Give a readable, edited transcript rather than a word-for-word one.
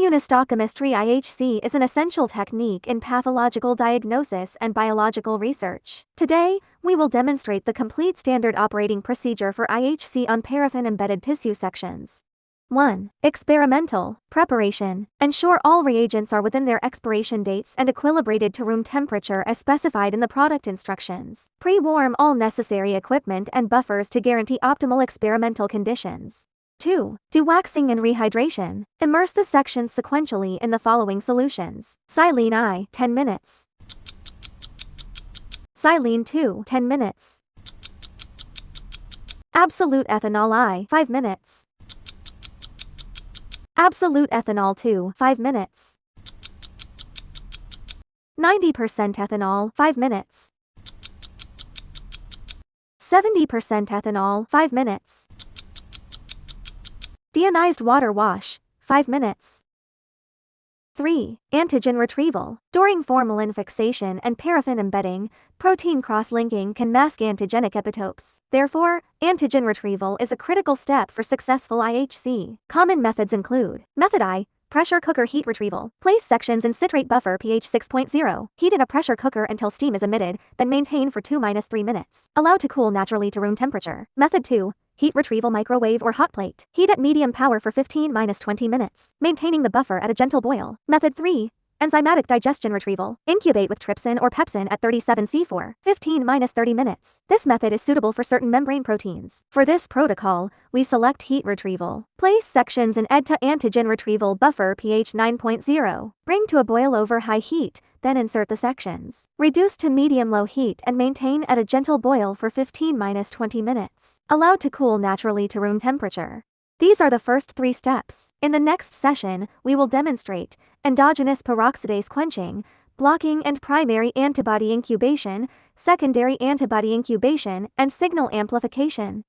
Immunohistochemistry (IHC) is an essential technique in pathological diagnosis and biological research. Today, we will demonstrate the complete standard operating procedure for IHC on paraffin-embedded tissue sections. 1. Experimental preparation. Ensure all reagents are within their expiration dates and equilibrated to room temperature as specified in the product instructions. Pre-warm all necessary equipment and buffers to guarantee optimal experimental conditions. 2. Dewaxing and rehydration. Immerse the sections sequentially in the following solutions. Silene I, 10 minutes. Silene II, 10 minutes. Absolute ethanol I, 5 minutes. Absolute ethanol II, 5 minutes. 90% ethanol, 5 minutes. 70% ethanol, 5 minutes. Deionized water wash, 5 minutes. 3. Antigen retrieval. During formalin fixation and paraffin embedding, protein cross-linking can mask antigenic epitopes. Therefore, antigen retrieval is a critical step for successful IHC. Common methods include: Method I, pressure cooker heat retrieval. Place sections in citrate buffer pH 6.0. Heat in a pressure cooker until steam is emitted, then maintain for 2-3 minutes. Allow to cool naturally to room temperature. Method 2, heat retrieval microwave or hot plate. Heat at medium power for 15-20 minutes, maintaining the buffer at a gentle boil. Method 3, enzymatic digestion retrieval. Incubate with trypsin or pepsin at 37°C for 15-30 minutes. This method is suitable for certain membrane proteins. For this protocol, we select heat retrieval. Place sections in ED to antigen retrieval buffer pH 9.0. Bring to a boil over high heat, then insert the sections. Reduce to medium-low heat and maintain at a gentle boil for 15-20 minutes. Allowed to cool naturally to room temperature. These are the first 3 steps. In the next session, we will demonstrate endogenous peroxidase quenching, blocking and primary antibody incubation, secondary antibody incubation, and signal amplification.